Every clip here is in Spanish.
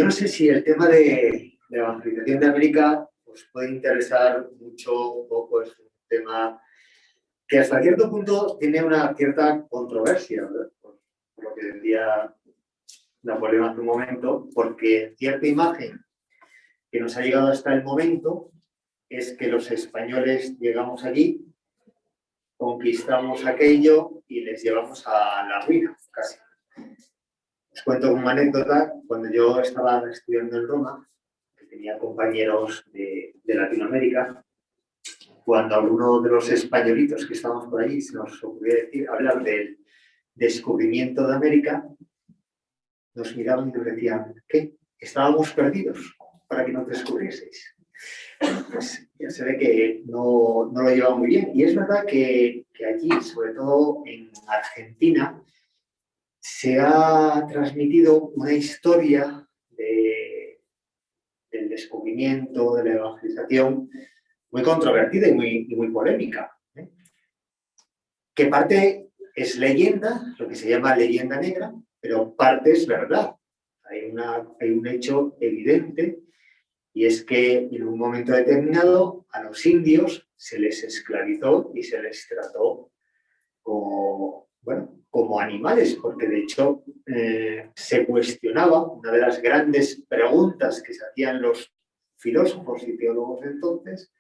no sé si el tema de la evangelización de América os puede interesar mucho o poco. Es un tema que hasta cierto punto tiene una cierta controversia, ¿verdad? Por lo que decía Napoleón hace un momento, porque cierta imagen que nos ha llegado hasta el momento es que los españoles llegamos allí, conquistamos aquello y les llevamos a la ruina, casi. Os cuento una anécdota. Cuando yo estaba estudiando en Roma, que tenía compañeros de Latinoamérica, cuando alguno de los españolitos que estábamos por allí se nos ocurrió hablar del descubrimiento de América, nos miraban y nos decían, ¿qué? ¿Estábamos perdidos para que nos descubrieseis? Pues ya se ve que no lo llevaba muy bien. Y es verdad que allí, sobre todo en Argentina, se ha transmitido una historia del descubrimiento, de la evangelización, muy controvertida y muy polémica, ¿eh? Que parte es leyenda, lo que se llama leyenda negra, pero parte es verdad. Hay un hecho evidente, y es que en un momento determinado a los indios se les esclavizó y se les trató como animales, porque de hecho se cuestionaba, una de las grandes preguntas que se hacían los filósofos y teólogos de entonces,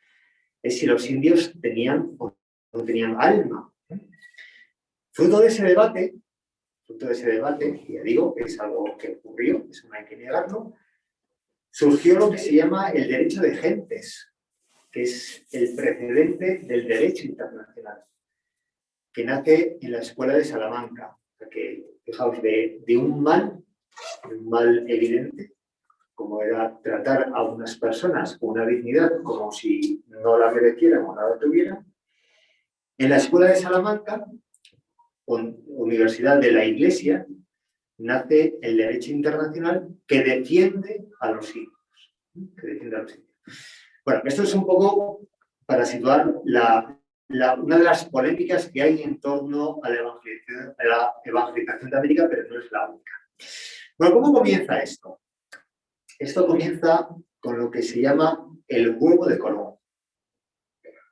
es si los indios tenían o no tenían alma. Fruto de ese debate, ya digo, es algo que ocurrió, eso no hay que negarlo, surgió lo que se llama el derecho de gentes, que es el precedente del derecho internacional, que nace en la Escuela de Salamanca. O sea que, fijaos, de un mal evidente, como era tratar a unas personas con una dignidad como si no la merecieran o no la tuvieran. En la Escuela de Salamanca, Universidad de la Iglesia, nace el derecho internacional que defiende a los indios. Bueno, esto es un poco para situar una de las polémicas que hay en torno a la evangelización de América, pero no es la única. Bueno, ¿cómo comienza esto? Esto comienza con lo que se llama el huevo de Colón.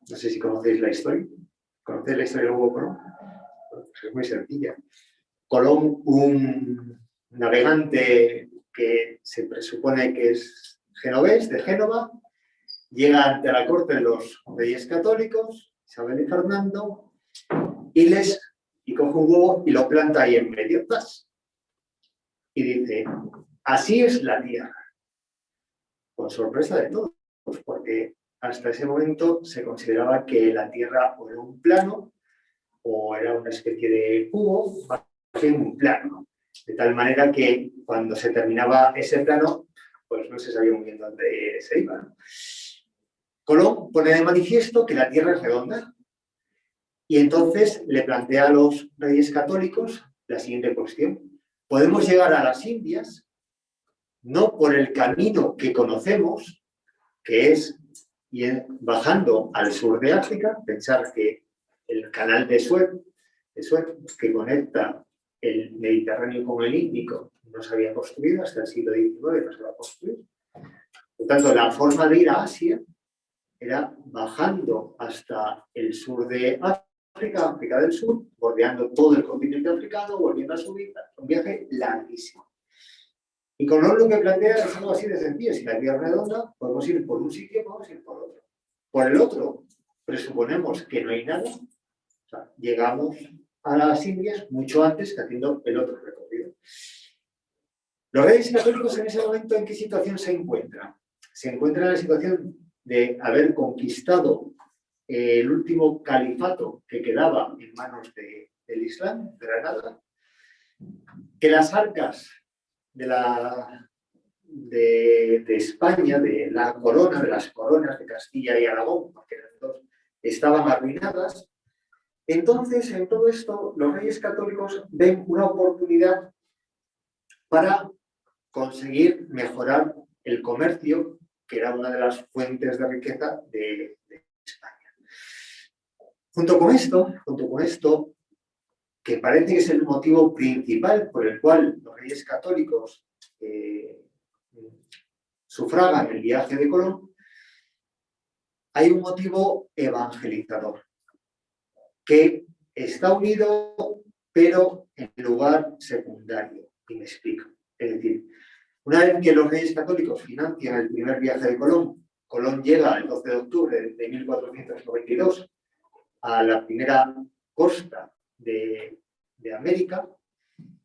No sé si conocéis la historia. ¿Conocéis la historia del huevo de Colón? Pues es muy sencilla. Colón, un navegante que se presupone que es genovés, de Génova, llega ante la corte de los reyes católicos, Isabel y Fernando, y coge un huevo y lo planta ahí en medio. ¡Tas! Y dice, así es la tierra. Con sorpresa de todos, porque hasta ese momento se consideraba que la tierra o era un plano o era una especie de cubo, más bien un plano. De tal manera que cuando se terminaba ese plano, pues no se sabía muy bien dónde se iba, ¿no? Colón pone de manifiesto que la Tierra es redonda y entonces le plantea a los reyes católicos la siguiente cuestión. Podemos llegar a las Indias no por el camino que conocemos, que es ir bajando al sur de África, pensar que el canal de Suez que conecta el Mediterráneo con el Índico no se había construido, hasta el siglo XIX no se va a construir. Por tanto, la forma de ir a Asia era bajando hasta el sur de África, África del Sur, bordeando todo el continente africano, volviendo a subir, un viaje larguísimo. Y Colón lo que plantea es algo así de sencillo. Si la Tierra es redonda, podemos ir por un sitio, podemos ir por otro. Por el otro, presuponemos que no hay nada. O sea, llegamos a las Indias mucho antes que haciendo el otro recorrido. Los reyes católicos en ese momento, ¿en qué situación se encuentran? Se encuentran en la situación de haber conquistado el último califato que quedaba en manos del Islam, de Granada, que las arcas de España, de la corona, de las coronas de Castilla y Aragón, porque eran dos, estaban arruinadas. Entonces, en todo esto, los reyes católicos ven una oportunidad para conseguir mejorar el comercio, que era una de las fuentes de riqueza de España. Junto con esto, que parece que es el motivo principal por el cual los reyes católicos sufragan el viaje de Colón, hay un motivo evangelizador que está unido, pero en lugar secundario. Y me explico. Es decir, una vez que los reyes católicos financian el primer viaje de Colón, Colón llega el 12 de octubre de 1492 a la primera costa de América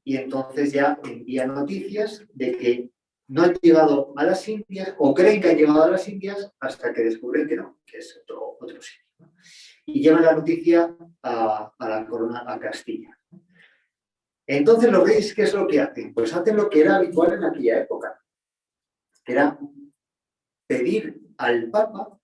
y entonces ya envían noticias de que no han llegado a las Indias o creen que han llegado a las Indias hasta que descubren que no, que es otro sitio, ¿no? Y llevan la noticia a la corona, a Castilla. Entonces los reyes, ¿qué es lo que hacen? Pues hacen lo que era habitual en aquella época, que era pedir al Papa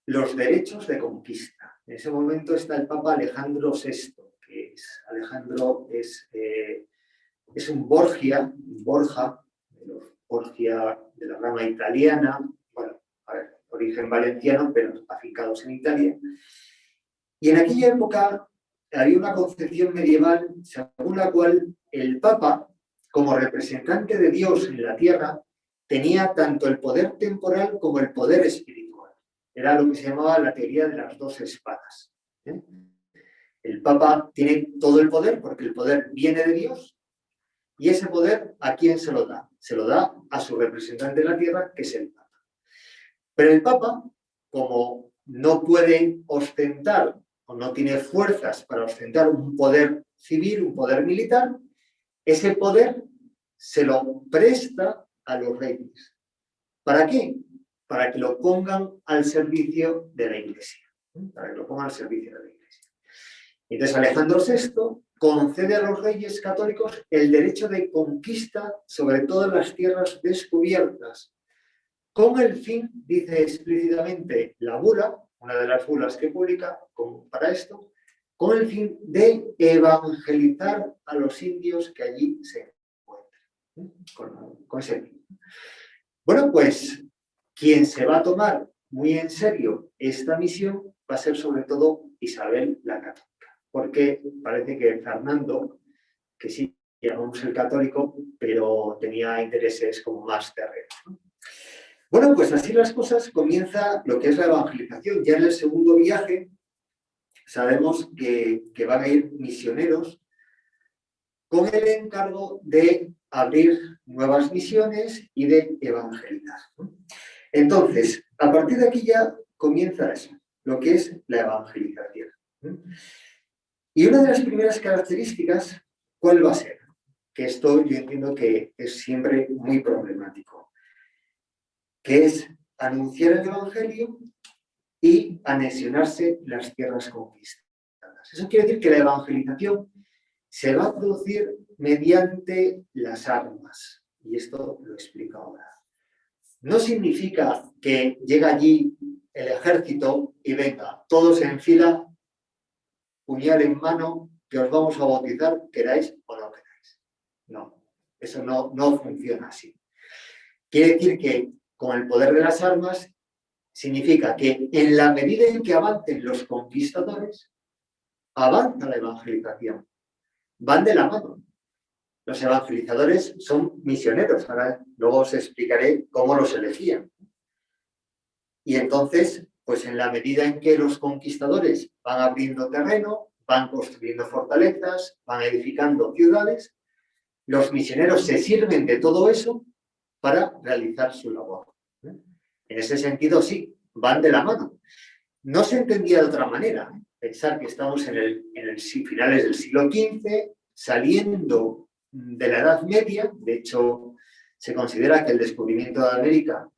los derechos de conquista. En ese momento está el Papa Alejandro VI, que es Alejandro es un Borgia, de los Borgia de la rama italiana, bueno, a ver, origen valenciano, pero afincados en Italia. Y en aquella época había una concepción medieval según la cual el Papa, como representante de Dios en la tierra, tenía tanto el poder temporal como el poder espiritual. Era lo que se llamaba la teoría de las dos espadas. El Papa tiene todo el poder porque el poder viene de Dios y ese poder, ¿a quién se lo da? Se lo da a su representante en la tierra, que es el Papa. Pero el Papa, como no puede ostentar o no tiene fuerzas para ostentar un poder civil, un poder militar, ese poder se lo presta a los reyes. ¿Para qué? Para que lo pongan al servicio de la Iglesia. Para que lo pongan al servicio de la Iglesia. Entonces Alejandro VI concede a los reyes católicos el derecho de conquista sobre todas las tierras descubiertas, con el fin, dice explícitamente la bula, una de las bulas que publica para esto, con el fin de evangelizar a los indios que allí se encuentran. Con ese fin. Bueno, pues quien se va a tomar muy en serio esta misión va a ser sobre todo Isabel la Católica, porque parece que Fernando, que sí llamamos el católico, pero tenía intereses como más terrenos, ¿no? Bueno, pues así las cosas, comienza lo que es la evangelización. Ya en el segundo viaje sabemos que van a ir misioneros con el encargo de abrir nuevas misiones y de evangelizar. Entonces, a partir de aquí ya comienza eso, lo que es la evangelización. Y una de las primeras características, ¿cuál va a ser? Que esto yo entiendo que es siempre muy problemático, que es anunciar el Evangelio y anexionarse las tierras conquistadas. Eso quiere decir que la evangelización se va a producir mediante las armas. Y esto lo explico ahora. No significa que llega allí el ejército y venga, todos en fila, puñal en mano, que os vamos a bautizar, queráis o no queráis. No, eso no funciona así. Quiere decir que con el poder de las armas significa que en la medida en que avancen los conquistadores, avanza la evangelización. Van de la mano. Los evangelizadores son misioneros. Ahora luego os explicaré cómo los elegían. Y entonces, pues en la medida en que los conquistadores van abriendo terreno, van construyendo fortalezas, van edificando ciudades, los misioneros se sirven de todo eso para realizar su labor. En ese sentido, sí, van de la mano. No se entendía de otra manera. Pensar que estamos en finales del siglo XV, saliendo de la Edad Media. De hecho, se considera que el descubrimiento de América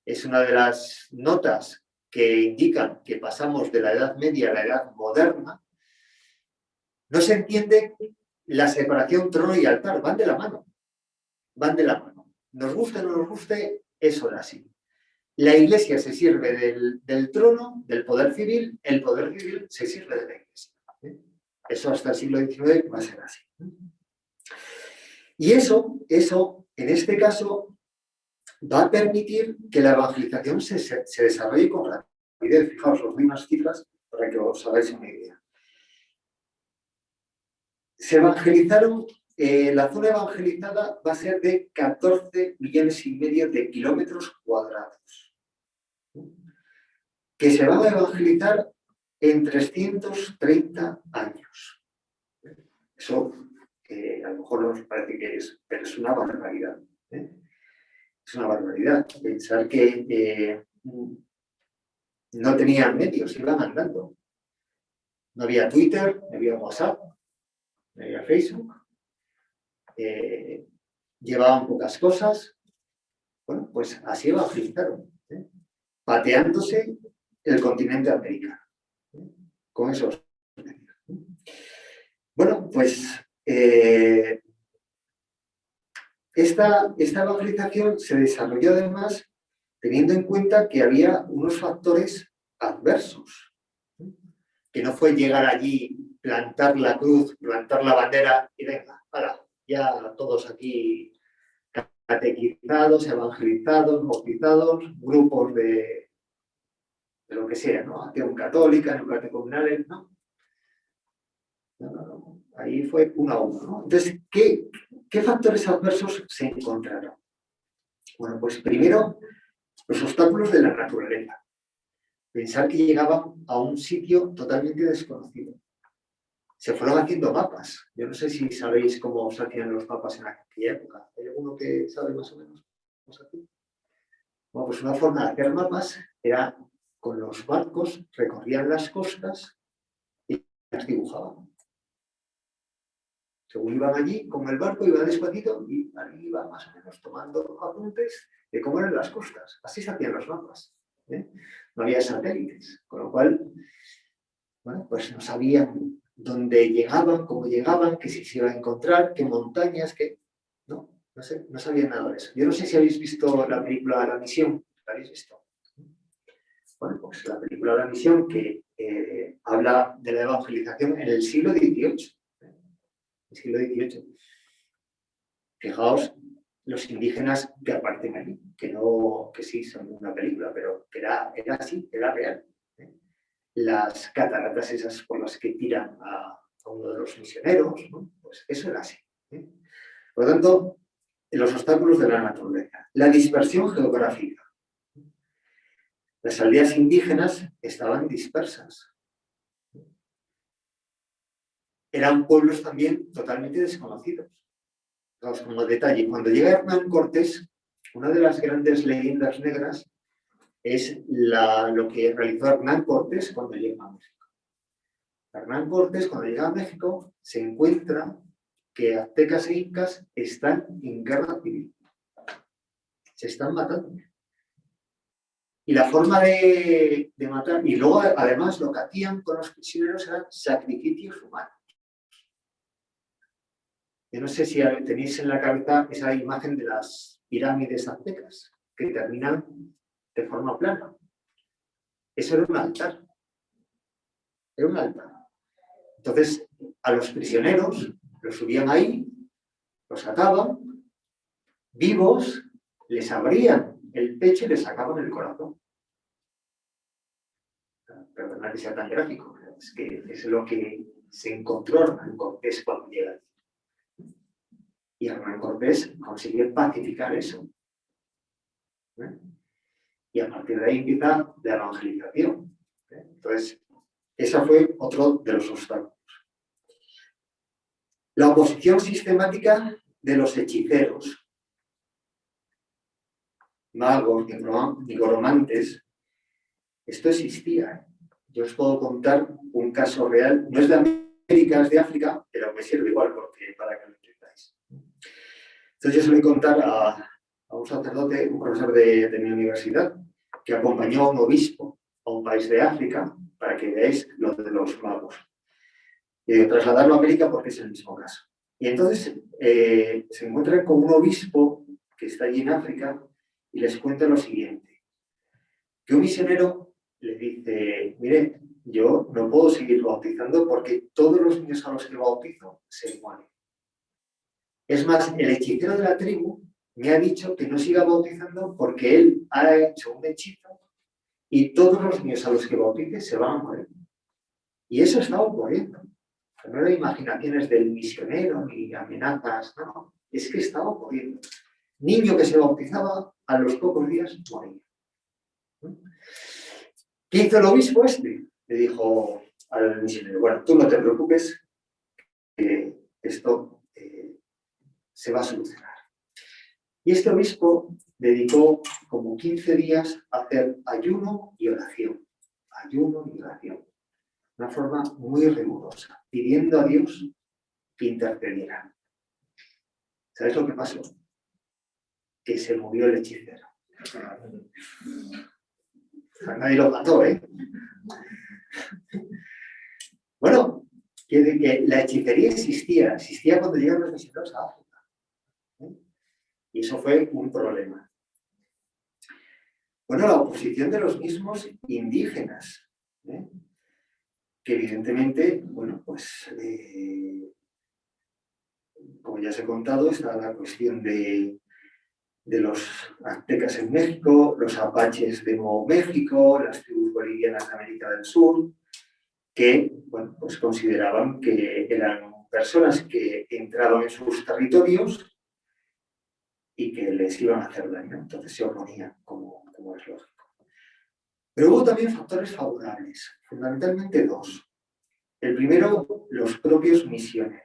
es una de las notas que indican que pasamos de la Edad Media a la Edad Moderna. No se entiende la separación trono y altar. Van de la mano. Van de la mano. Nos guste o no nos guste, eso era así. La Iglesia se sirve del trono, del poder civil, el poder civil se sirve de la Iglesia. Eso hasta el siglo XIX va a ser así. Y eso, en este caso, va a permitir que la evangelización se desarrolle con rapidez. Fijaos, os doy unas cifras para que os hagáis una idea. Se evangelizaron la zona evangelizada va a ser de 14,5 millones de kilómetros cuadrados, que se van a evangelizar en 330 años. Eso a lo mejor nos parece que es, pero es una barbaridad. Es una barbaridad. Pensar que no tenían medios, iban andando. No había Twitter, no había WhatsApp, no había Facebook. Llevaban pocas cosas. Bueno, pues así evangelizaron, pateándose el continente americano, con esos medios. Bueno, pues esta evangelización se desarrolló además teniendo en cuenta que había unos factores adversos, que no fue llegar allí, plantar la cruz, plantar la bandera y venga, ¡hala! Ya todos aquí catequizados, evangelizados, bautizados, grupos de lo que sea, ¿no? Acción católica, neocatecumenales, ¿no? No. Ahí fue uno a uno, ¿no? Entonces, ¿qué factores adversos se encontraron? Bueno, pues primero, los obstáculos de la naturaleza. Pensar que llegaban a un sitio totalmente desconocido. Se fueron haciendo mapas. Yo no sé si sabéis cómo se hacían los mapas en aquella época. ¿Hay alguno que sabe más o menos cómo se hacía? Bueno, pues una forma de hacer mapas era con los barcos, recorrían las costas y las dibujaban. Según iban allí, con el barco iban despacito y ahí iban más o menos tomando apuntes de cómo eran las costas. Así se hacían los mapas. No había satélites, con lo cual, bueno, pues no sabían dónde llegaban, cómo llegaban, qué se iba a encontrar, qué montañas, qué... No sé, no sabían nada de eso. Yo no sé si habéis visto la película La Misión. ¿La habéis visto? Bueno, pues la película La Misión que habla de la evangelización en el siglo XVIII. El siglo XVIII. Fijaos los indígenas que aparecen allí, que sí son una película, pero que era así, era real. Las cataratas esas por las que tiran a uno de los misioneros, ¿no? Pues eso era así. Por lo tanto, los obstáculos de la naturaleza. La dispersión geográfica. Las aldeas indígenas estaban dispersas. Eran pueblos también totalmente desconocidos. Vamos, como detalle, cuando llega Hernán Cortés, una de las grandes leyendas negras es lo que realizó Hernán Cortés cuando llega a México. Hernán Cortés, cuando llega a México, se encuentra que aztecas e incas están en guerra civil. Se están matando. Y la forma de matar, y luego además lo que hacían con los prisioneros eran sacrificios humanos. Yo no sé si tenéis en la cabeza esa imagen de las pirámides aztecas, que terminan de forma plana. Eso era un altar. Era un altar. Entonces, a los prisioneros los subían ahí, los ataban, vivos, les abrían el pecho y les sacaban el corazón. Perdonad que sea tan gráfico, es que es lo que se encontró Hernán Cortés cuando llega. Y Hernán Cortés consiguió pacificar eso. Y a partir de ahí empieza la evangelización. Entonces, ese fue otro de los obstáculos. La oposición sistemática de los hechiceros, magos, nigromantes. Esto existía. Yo os puedo contar un caso real, no es de América, es de África, pero me sirve igual para que lo entendáis. Entonces yo se lo voy a contar a un sacerdote, un profesor de mi universidad, que acompañó a un obispo a un país de África, para que veáis lo de los magos. Trasladarlo a América porque es el mismo caso. Y entonces se encuentran con un obispo que está allí en África y les cuenta lo siguiente. Que un misionero le dice, mire, yo no puedo seguir bautizando porque todos los niños a los que bautizo se mueren. Es más, el hechicero de la tribu me ha dicho que no siga bautizando porque él ha hecho un hechizo y todos los niños a los que bautice se van a morir. Y eso está ocurriendo. no eran imaginaciones del misionero ni amenazas, no, es que estaba ocurriendo. Niño que se bautizaba, a los pocos días moría. ¿Qué hizo el obispo este? Le dijo al misionero, bueno, tú no te preocupes, que esto se va a solucionar. Y este obispo dedicó como 15 días a hacer ayuno y oración. Ayuno y oración. Una forma muy rigurosa, pidiendo a Dios que intercediera. ¿Sabes lo que pasó? Que se murió el hechicero. Nadie lo mató, ¿eh? Bueno, quiere decir que la hechicería existía cuando llegaron los misioneros a África. Y eso fue un problema. Bueno, la oposición de los mismos indígenas, que evidentemente, bueno, pues, como ya os he contado, está la cuestión de los aztecas en México, los apaches de Nuevo México, las tribus bolivianas de América del Sur, que, bueno, pues consideraban que eran personas que entraban en sus territorios y que les iban a hacer daño. Entonces se oponían, como es lógico. Pero hubo también factores favorables, fundamentalmente dos. El primero, los propios misioneros,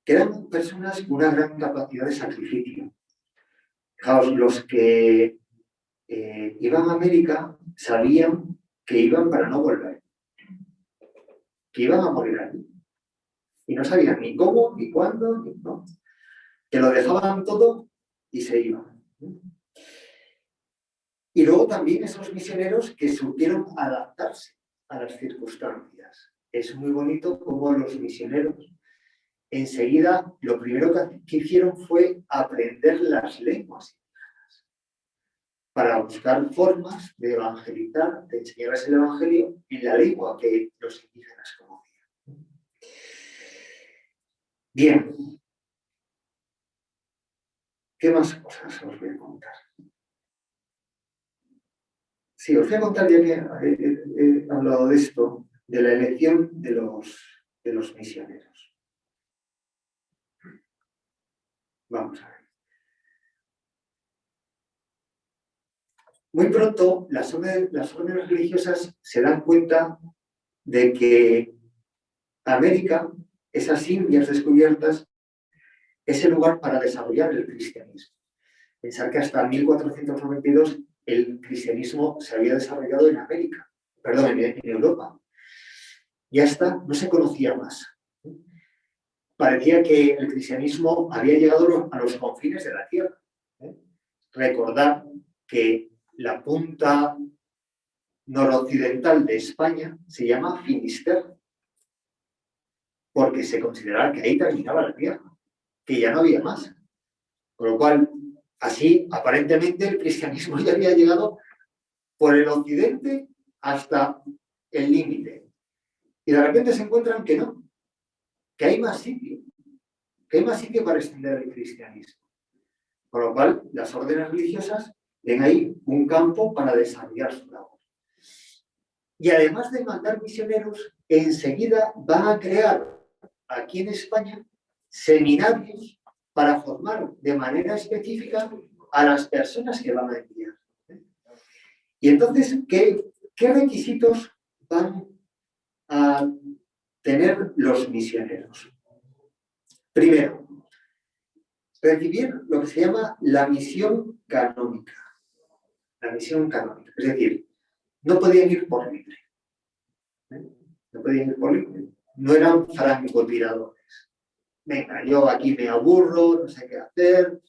que eran personas con una gran capacidad de sacrificio. Fijaos, los que iban a América sabían que iban para no volver, que iban a morir allí. Y no sabían ni cómo, ni cuándo, ni no. Que lo dejaban todo y se iban. Y luego también esos misioneros que supieron adaptarse a las circunstancias. Es muy bonito cómo los misioneros enseguida lo primero que hicieron fue aprender las lenguas indígenas para buscar formas de evangelizar, de enseñarles el evangelio en la lengua que los indígenas conocían. Bien. ¿Qué más cosas os voy a contar? Sí, os voy a contar, ya que he hablado de esto, de la elección de los misioneros. Vamos a ver. Muy pronto las órdenes religiosas se dan cuenta de que América, esas Indias descubiertas, es el lugar para desarrollar el cristianismo. Pensar que hasta 1492 el cristianismo se había desarrollado en América, perdón, en Europa. Ya está, no se conocía más. Parecía que el cristianismo había llegado a los confines de la tierra. Recordad que la punta noroccidental de España se llama Finisterre, porque se consideraba que ahí terminaba la tierra, que ya no había más. Con lo cual, así, aparentemente, el cristianismo ya había llegado por el occidente hasta el límite. Y de repente se encuentran que no, que hay más sitio, para extender el cristianismo. Con lo cual, las órdenes religiosas ven ahí un campo para desarrollar su labor. Y además de mandar misioneros, enseguida van a crear aquí en España seminarios para formar de manera específica a las personas que van a enviar. Y entonces, ¿qué requisitos van a tener los misioneros? Primero, recibir lo que se llama la misión canónica. La misión canónica. Es decir, no podían ir por libre. No podían ir por libre. No eran francotiradores. Venga, yo aquí me aburro, no sé qué hacer,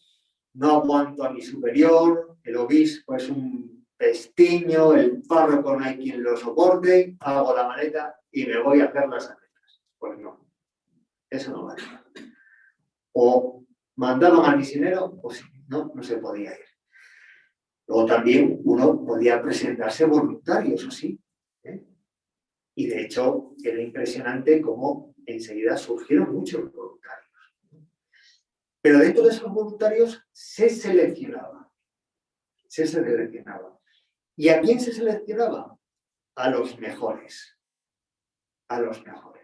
no aguanto a mi superior, el obispo es un pestiño, el párroco no hay quien lo soporte, hago la maleta y me voy a hacer las amenazas. Pues no, eso no vale. O mandaban al misionero, o sí, no se podía ir. Luego también uno podía presentarse voluntario, eso sí. Y de hecho era impresionante cómo enseguida surgieron muchos voluntarios. Pero dentro de esos voluntarios se seleccionaba. ¿Y a quién se seleccionaba? A los mejores. a los mejores.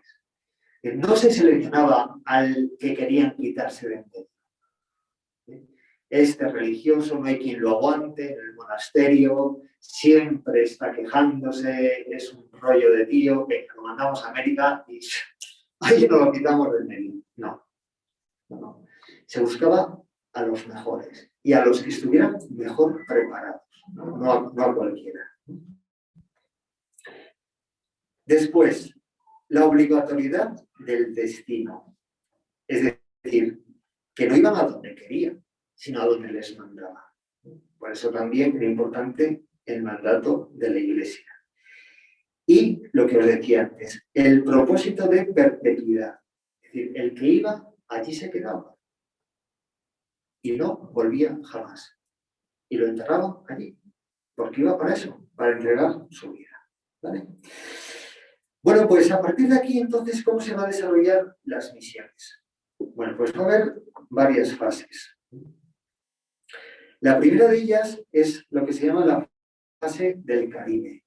No se seleccionaba al que querían quitarse de en medio. Este religioso no hay quien lo aguante en el monasterio, siempre está quejándose, es un rollo de tío, que lo mandamos a América y ahí nos lo quitamos del medio. No, no, no. Se buscaba a los mejores y a los que estuvieran mejor preparados, no a cualquiera. Después, la obligatoriedad del destino. Es decir, que no iban a donde querían, sino a donde les mandaba. Por eso también era importante el mandato de la Iglesia. Y lo que os decía antes, el propósito de perpetuidad. Es decir, el que iba, allí se quedaba. Y no volvía jamás. Y lo enterraban allí, porque iba para eso, para entregar su vida. ¿Vale? Bueno, pues a partir de aquí, entonces, ¿cómo se van a desarrollar las misiones? Bueno, pues va a haber varias fases. La primera de ellas es lo que se llama la fase del Caribe,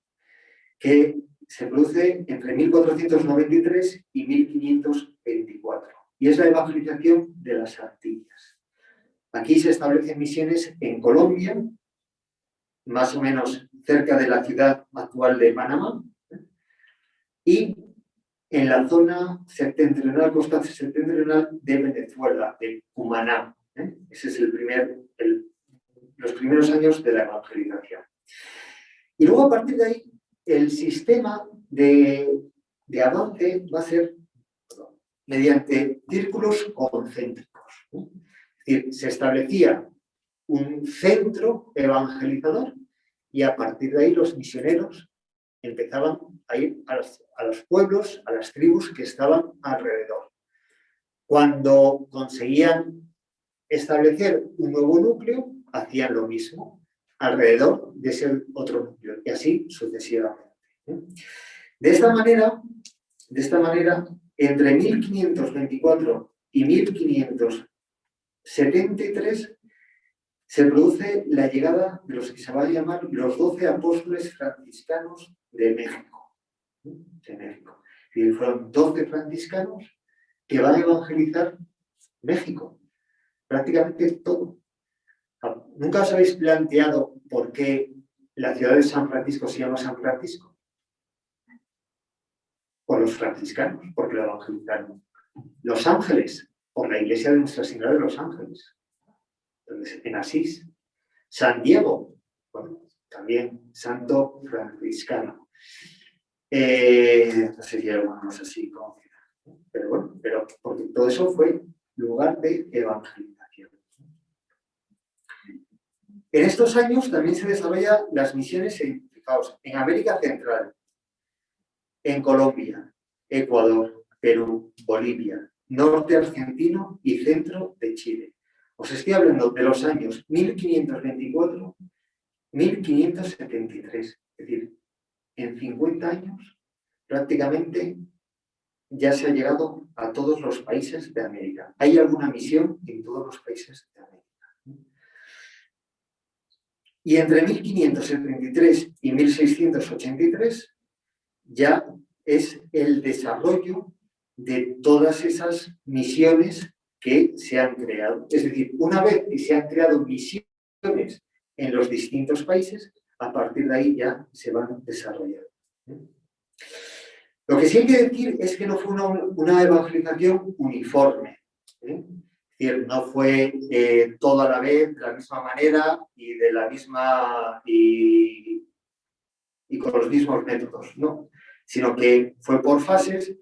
que se produce entre 1493 y 1524, y es la evangelización de las Antillas. Aquí se establecen misiones en Colombia, más o menos cerca de la ciudad actual de Panamá, y en la zona septentrional, costa septentrional de Venezuela, de Cumaná. Ese es los primeros años de la evangelización. Y luego, a partir de ahí, el sistema de avance va a ser mediante círculos concéntricos. Es decir, se establecía un centro evangelizador y a partir de ahí los misioneros empezaban a ir a los pueblos, a las tribus que estaban alrededor. Cuando conseguían establecer un nuevo núcleo, hacían lo mismo alrededor de ese otro núcleo y así sucesivamente. De esta manera, entre 1524 y 1573 se produce la llegada de los que se van a llamar los 12 apóstoles franciscanos de México. Y fueron 12 franciscanos que van a evangelizar México, prácticamente todo. ¿Nunca os habéis planteado por qué la ciudad de San Francisco se llama San Francisco? Por los franciscanos, porque lo evangelizaron. Los Ángeles, por la iglesia de Nuestra Señora de los Ángeles, en Asís. San Diego, bueno, también santo franciscano. No sería algo más así, pero bueno, porque todo eso fue lugar de evangelización. En estos años también se desarrollan las misiones en América Central, en Colombia, Ecuador, Perú, Bolivia, norte argentino y centro de Chile. Os estoy hablando de los años 1524-1573. Es decir, en 50 años prácticamente ya se ha llegado a todos los países de América. Hay alguna misión en todos los países de América. Y entre 1573 y 1683 ya es el desarrollo de todas esas misiones que se han creado. Es decir, una vez que se han creado misiones en los distintos países, a partir de ahí ya se van desarrollando. Lo que sí hay que decir es que no fue una evangelización uniforme. Es decir, no fue todo a la vez, de la misma manera y de la misma y con los mismos métodos, no, sino que fue por fases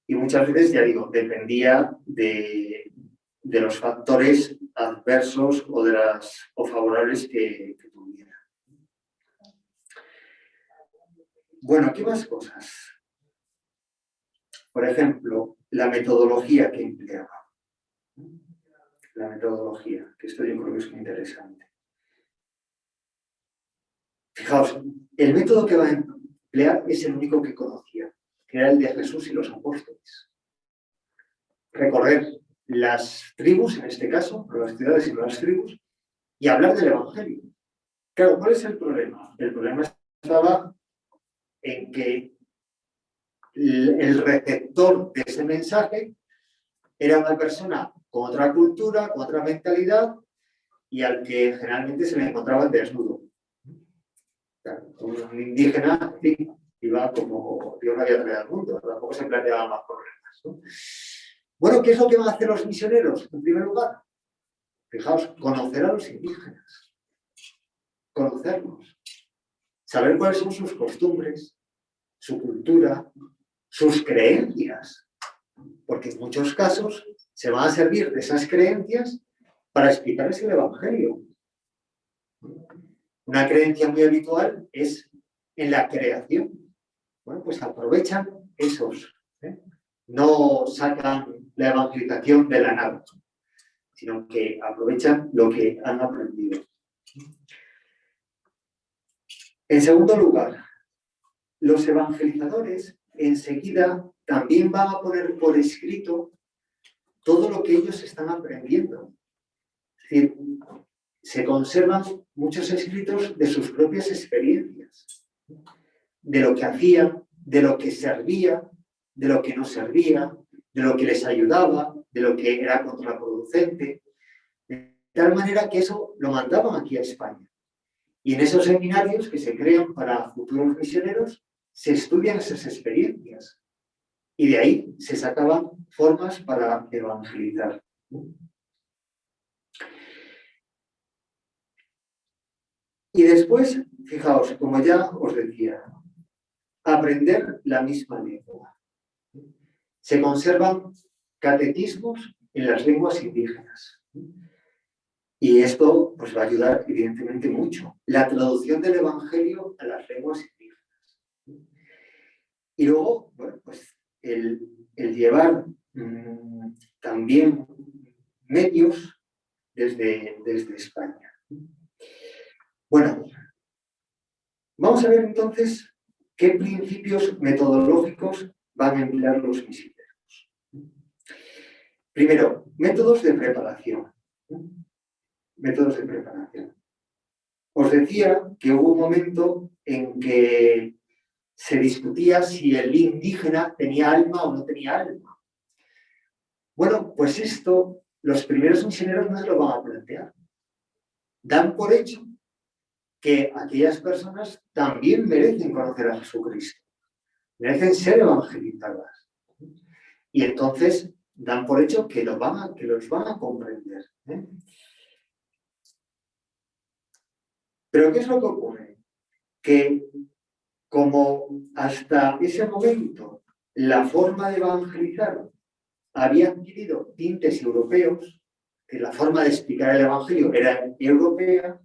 y muchas veces, ya digo, dependía de los factores adversos o favorables que tuviera. Bueno, ¿qué más cosas? Por ejemplo, la metodología que empleaba. La metodología, que esto yo creo que es muy interesante. Fijaos, el método que va a emplear es el único que conocía, que era el de Jesús y los apóstoles. Recorrer las tribus, en este caso, no las ciudades sino las tribus, y hablar del Evangelio. Claro, ¿cuál es el problema? El problema estaba en que el receptor de ese mensaje era una persona con otra cultura, con otra mentalidad y al que generalmente se le encontraba desnudo. Claro, un indígena iba como Dios no había traído al mundo, tampoco se planteaban más problemas, ¿no? Bueno, ¿qué es lo que van a hacer los misioneros? En primer lugar, fijaos, conocer a los indígenas, conocerlos, saber cuáles son sus costumbres, su cultura, sus creencias, porque en muchos casos se van a servir de esas creencias para explicarles el Evangelio. Una creencia muy habitual es en la creación. Bueno, pues aprovechan esos, no sacan la evangelización de la nada, sino que aprovechan lo que han aprendido. En segundo lugar, los evangelizadores enseguida también van a poner por escrito todo lo que ellos están aprendiendo. Es decir, se conservan muchos escritos de sus propias experiencias, de lo que hacían, de lo que servía, de lo que no servía, de lo que les ayudaba, de lo que era contraproducente, de tal manera que eso lo mandaban aquí a España. Y en esos seminarios que se crean para futuros misioneros, se estudian esas experiencias. Y de ahí se sacaban formas para evangelizar. Y después, fijaos, como ya os decía, aprender la misma lengua. Se conservan catecismos en las lenguas indígenas. Y esto pues, va a ayudar evidentemente mucho. La traducción del Evangelio a las lenguas indígenas. Y luego, bueno, pues el llevar también medios desde España. Bueno, vamos a ver entonces qué principios metodológicos van a emplear los misioneros. Primero, métodos de preparación. Métodos de preparación. Os decía que hubo un momento en que se discutía si el indígena tenía alma o no tenía alma. Bueno, pues esto los primeros misioneros no se lo van a plantear. Dan por hecho que aquellas personas también merecen conocer a Jesucristo, merecen ser evangelizadas. Y entonces dan por hecho que los van a comprender. Pero ¿qué es lo que ocurre? Que como hasta ese momento la forma de evangelizar había adquirido tintes europeos, que la forma de explicar el Evangelio era europea,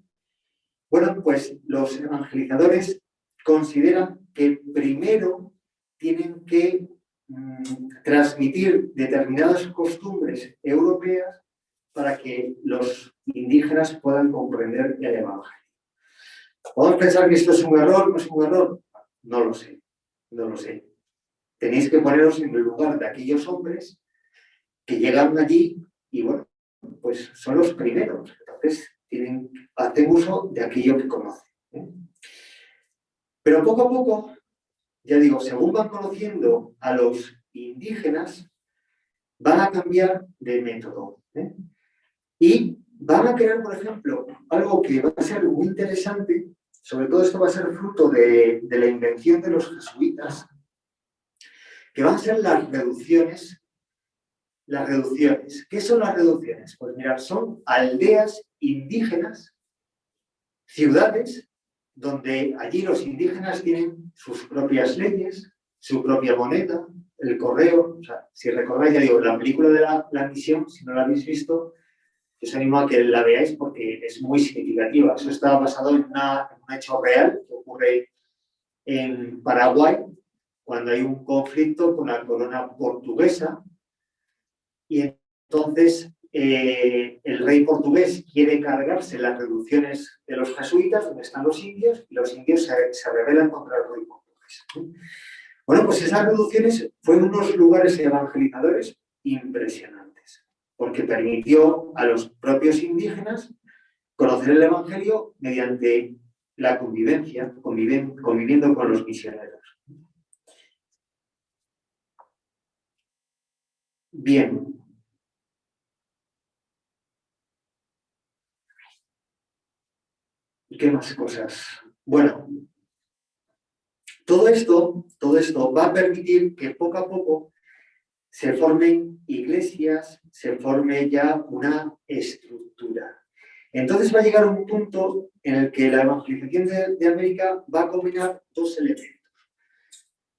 bueno, pues los evangelizadores consideran que primero tienen que transmitir determinadas costumbres europeas para que los indígenas puedan comprender el Evangelio. ¿Podemos pensar que esto es un error? ¿No es un error? No lo sé, no lo sé. Tenéis que poneros en el lugar de aquellos hombres que llegan allí y, bueno, pues son los primeros. Entonces, hacen uso de aquello que conocen. Pero poco a poco, ya digo, según van conociendo a los indígenas, van a cambiar de método. Y van a crear, por ejemplo, algo que va a ser muy interesante, sobre todo esto va a ser fruto de la invención de los jesuitas, que van a ser las reducciones. Las reducciones. ¿Qué son las reducciones? Pues mirad, son aldeas indígenas, ciudades, donde allí los indígenas tienen sus propias leyes, su propia moneda, el correo. O sea, si recordáis, ya digo, la película de la misión, si no la habéis visto, os animo a que la veáis porque es muy significativa. Eso está basado en un hecho real que ocurre en Paraguay, cuando hay un conflicto con la corona portuguesa. Y entonces el rey portugués quiere cargarse las reducciones de los jesuitas, donde están los indios, y los indios se rebelan contra el rey portugués. Bueno, pues esas reducciones fueron unos lugares evangelizadores impresionantes, porque permitió a los propios indígenas conocer el Evangelio mediante la convivencia, conviviendo con los misioneros. Bien. ¿Y qué más cosas? Bueno, todo esto va a permitir que poco a poco se formen iglesias, se forme ya una estructura. Entonces va a llegar un punto en el que la evangelización de América va a combinar dos elementos.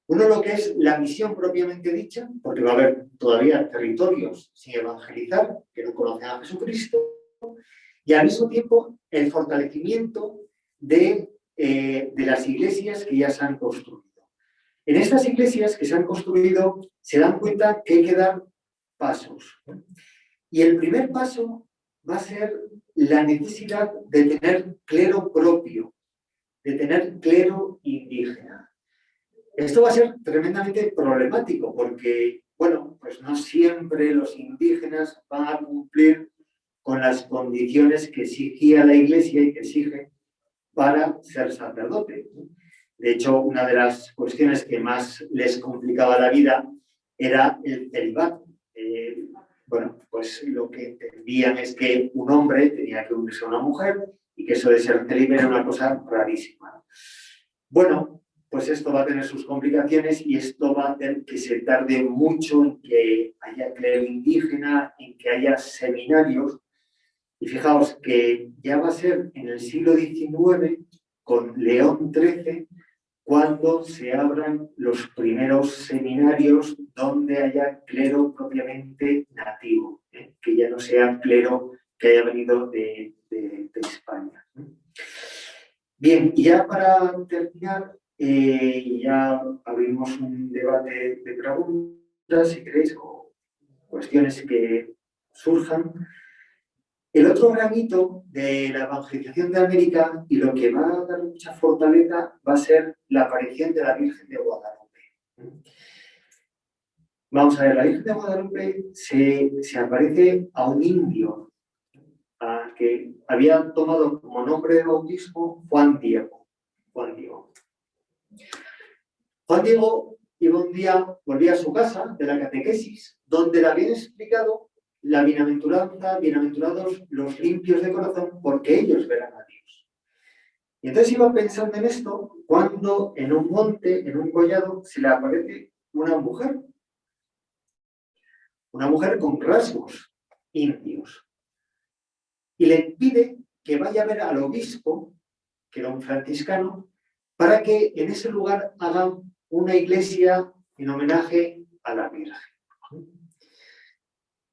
Uno, lo que es la misión propiamente dicha, porque va a haber todavía territorios sin evangelizar, que no conocen a Jesucristo, y al mismo tiempo el fortalecimiento de las iglesias que ya se han construido. En estas iglesias que se han construido se dan cuenta que hay que dar pasos. Y el primer paso va a ser la necesidad de tener clero propio, de tener clero indígena. Esto va a ser tremendamente problemático porque, bueno, pues no siempre los indígenas van a cumplir con las condiciones que exigía la Iglesia y que exige para ser sacerdote. De hecho, una de las cuestiones que más les complicaba la vida era el celibato. Bueno, pues lo que entendían es que un hombre tenía que unirse a una mujer y que eso de ser célibe era una cosa rarísima. Bueno, pues esto va a tener sus complicaciones y esto va a hacer que se tarde mucho en que haya clero indígena, en que haya seminarios. Y fijaos que ya va a ser en el siglo XIX, con León XIII, cuando se abran los primeros seminarios donde haya clero propiamente nativo, que ya no sea clero que haya venido de España. Bien, y ya para terminar, ya abrimos un debate de preguntas, si queréis, o cuestiones que surjan. El otro gran hito de la evangelización de América y lo que va a dar mucha fortaleza va a ser la aparición de la Virgen de Guadalupe. Vamos a ver, la Virgen de Guadalupe se aparece a un indio que había tomado como nombre de bautismo Juan Diego. Juan Diego iba un día, volvía a su casa de la catequesis, donde le habían explicado la bienaventuranza, bienaventurados los limpios de corazón, porque ellos verán a Dios. Y entonces iba pensando en esto cuando en un monte, en un collado, se le aparece una mujer con rasgos indios, y le pide que vaya a ver al obispo, que era un franciscano, para que en ese lugar hagan una iglesia en homenaje a la Virgen.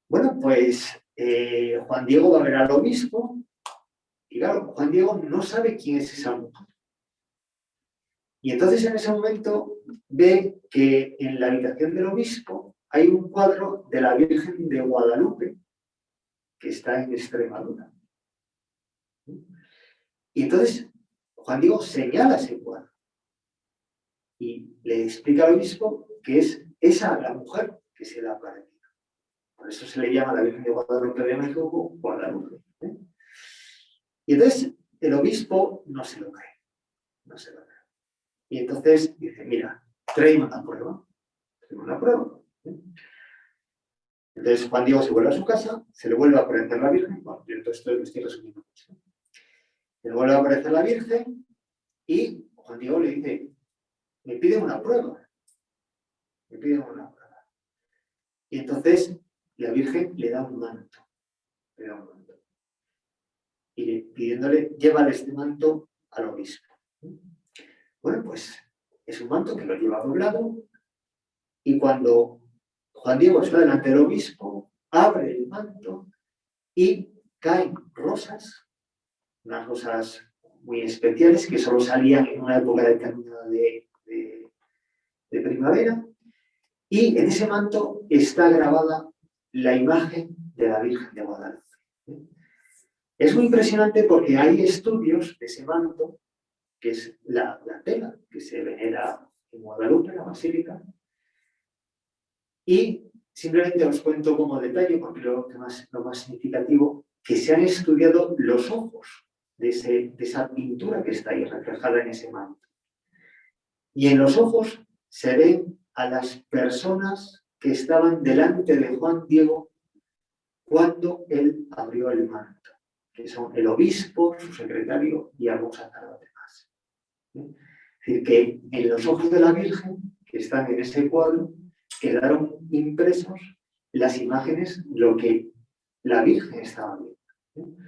Bueno, pues Juan Diego va a ver al obispo y claro, Juan Diego no sabe quién es esa mujer. Y entonces en ese momento ve que en la habitación del obispo hay un cuadro de la Virgen de Guadalupe que está en Extremadura. Y entonces Juan Diego señala ese cuadro y le explica al obispo que es esa la mujer que se le ha aparecido. Por eso se le llama la Virgen de Guadalupe de México, Guadalupe. Y entonces el obispo no se lo cree. Y entonces dice, mira, tráeme una prueba. Entonces Juan Diego se vuelve a su casa, se le vuelve a aparecer la Virgen. Bueno, yo esto lo estoy resumiendo. Se le vuelve a aparecer la Virgen y Juan Diego le dice, me piden una prueba. Y entonces la Virgen le da un manto. Y pidiéndole, llévale este manto al obispo. Bueno, pues es un manto que lo lleva doblado y cuando Juan Diego está delante del obispo, abre el manto y caen rosas, unas rosas muy especiales que solo salían en una época determinada de primavera, y en ese manto está grabada la imagen de la Virgen de Guadalupe. Es muy impresionante porque hay estudios de ese manto, que es la tela que se venera en Guadalupe, en la Basílica, y simplemente os cuento como detalle, porque lo más significativo, que se han estudiado los ojos de esa pintura que está ahí reflejada en ese manto. Y en los ojos se ven a las personas que estaban delante de Juan Diego cuando él abrió el manto, que son el obispo, su secretario y algún sacerdote más. Es decir, que en los ojos de la Virgen, que están en ese cuadro, quedaron impresos las imágenes, lo que la Virgen estaba viendo.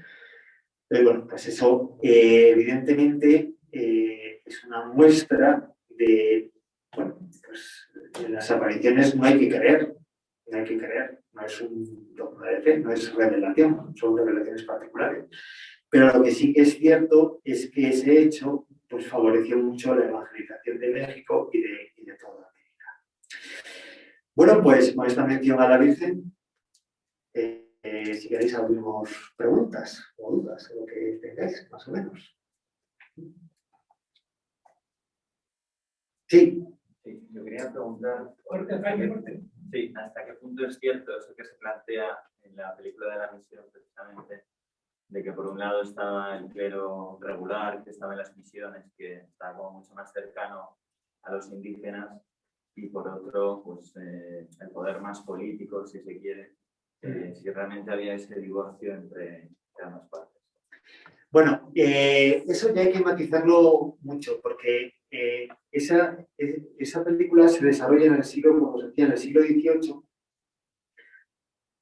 Pero bueno, pues eso evidentemente es una muestra de, bueno, pues en las apariciones no hay que creer, no es un dogma de fe, no es revelación, son revelaciones particulares. Pero lo que sí que es cierto es que ese hecho pues, favoreció mucho la evangelización de México y de toda América. Bueno, pues con esta mención a la Virgen, si queréis abrimos preguntas o dudas, lo que tengáis, más o menos. Sí. Sí, yo quería preguntar, sí, ¿hasta qué punto es cierto eso que se plantea en la película de la misión, precisamente, de que por un lado estaba el clero regular, que estaba en las misiones, que estaba como mucho más cercano a los indígenas, y por otro, pues el poder más político, si se quiere, si realmente había ese divorcio entre ambas partes? Bueno, eso ya hay que matizarlo mucho, porque esa película se desarrolla en el siglo, como se decía, en el siglo XVIII,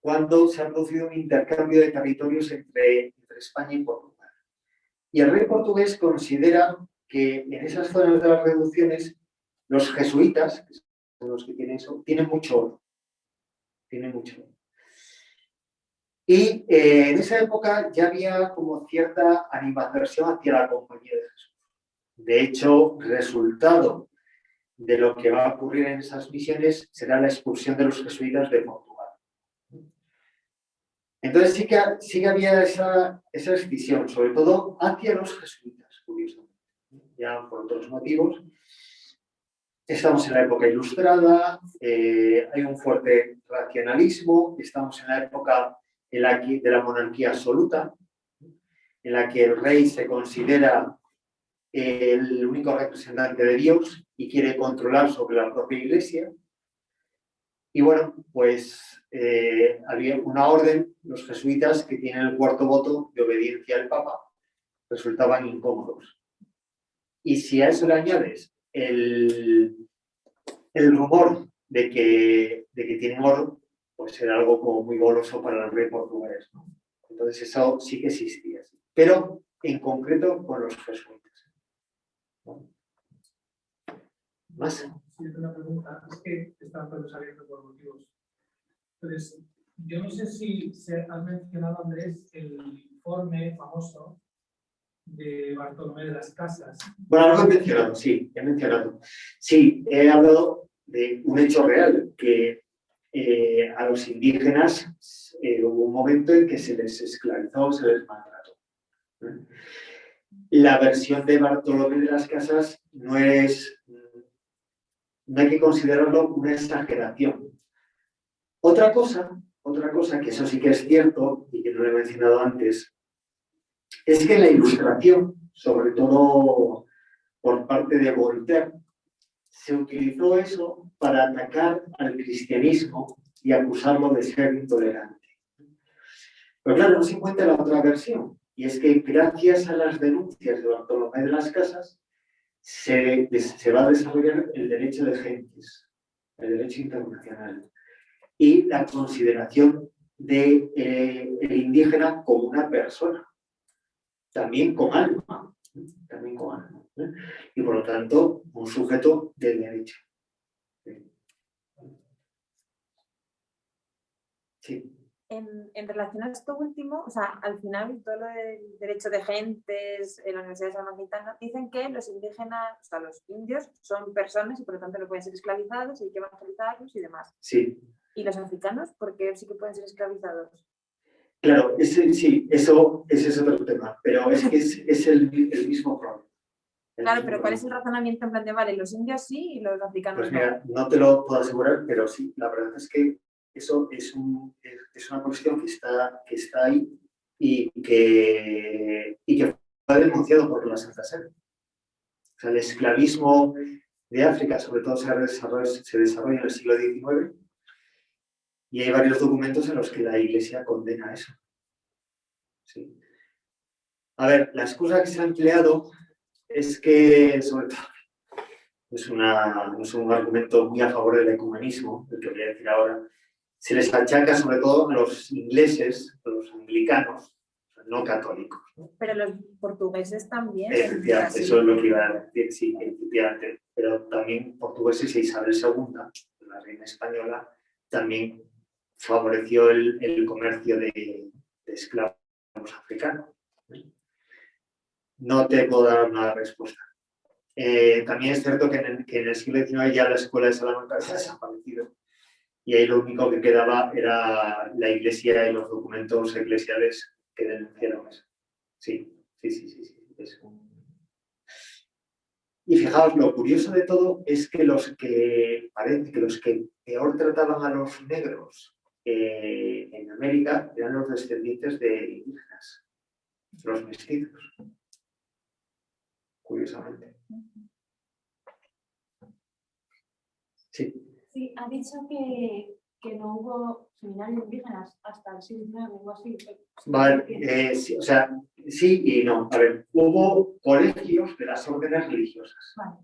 cuando se ha producido un intercambio de territorios entre España y Portugal. Y el rey portugués considera que en esas zonas de las reducciones, los jesuitas, que son los que tienen eso, tienen mucho oro. Y en esa época ya había como cierta animadversión hacia la Compañía de Jesús. De hecho, resultado de lo que va a ocurrir en esas misiones será la expulsión de los jesuitas de Portugal. Entonces sí que había esa escisión, sobre todo hacia los jesuitas, curiosamente. Ya por otros motivos. Estamos en la época ilustrada, hay un fuerte racionalismo, estamos en la época de la monarquía absoluta, en la que el rey se considera el único representante de Dios y quiere controlar sobre la propia iglesia. Y bueno, pues había una orden, los jesuitas, que tienen el cuarto voto de obediencia al Papa, resultaban incómodos. Y si a eso le añades el rumor de que tienen oro, pues era algo como muy goloso para el rey portugués, ¿no? Entonces eso sí que existía, pero en concreto con los jesuitas, ¿no? ¿Más? Sí, una pregunta. Es que están todos abiertos por motivos. Entonces, yo no sé si has mencionado, Andrés, el informe famoso de Bartolomé de las Casas. Bueno, algo he mencionado, sí, he mencionado. Sí, he hablado de un hecho real, que a los indígenas hubo un momento en que se les esclavizó, se les maltrató. La versión de Bartolomé de las Casas no hay que considerarlo una exageración. Otra cosa que eso sí que es cierto y que no lo he mencionado antes, es que la Ilustración, sobre todo por parte de Voltaire, se utilizó eso para atacar al cristianismo y acusarlo de ser intolerante. Pero claro, no se encuentra la otra versión, y es que gracias a las denuncias de Bartolomé de las Casas se va a desarrollar el derecho de gentes, el derecho internacional, y la consideración del indígena como una persona, también con alma, y por lo tanto un sujeto de derecho. Sí. En relación a esto último, o sea, al final todo lo del derecho de gentes en la Universidad de Salamanca dicen que los indígenas, o sea, los indios son personas y por lo tanto no pueden ser esclavizados y hay que evangelizarlos y demás. Sí. ¿Y los africanos por qué sí que pueden ser esclavizados? Claro, ese es otro tema, pero es que es el mismo problema. Claro, pero ¿cuál es el razonamiento en plan de, vale, los indios sí y los africanos pues mira, no te lo puedo asegurar, pero sí, la verdad es que eso es una cuestión que está ahí y que fue denunciado por la Santa Sede. O sea, el esclavismo de África, sobre todo, se desarrolla en el siglo XIX Y hay varios documentos en los que la Iglesia condena eso. Sí. A ver, la excusa que se ha empleado es que, sobre todo, no es un argumento muy a favor del ecumenismo, el que voy a decir ahora. Se les achaca sobre todo a los ingleses, a los anglicanos, no católicos. Pero los portugueses también. Efectivamente, eso es lo que iba a decir, sí, efectivamente. Pero también portugueses e Isabel II, la reina española, también favoreció el comercio de esclavos africanos. No te puedo dar una respuesta. También es cierto que en el siglo XIX ya la escuela de Salamanca había desaparecido y ahí lo único que quedaba era la iglesia y los documentos eclesiales que denunciaron eso. Sí. Y fijaos, lo curioso de todo es que parece que los que peor trataban a los negros en América eran los descendientes de indígenas, los mestizos, curiosamente. Sí. Sí, ha dicho que no hubo seminarios indígenas hasta el siglo XIX o algo así. Vale, sí, o sea, sí y no. A ver, hubo colegios de las órdenes religiosas. Vale.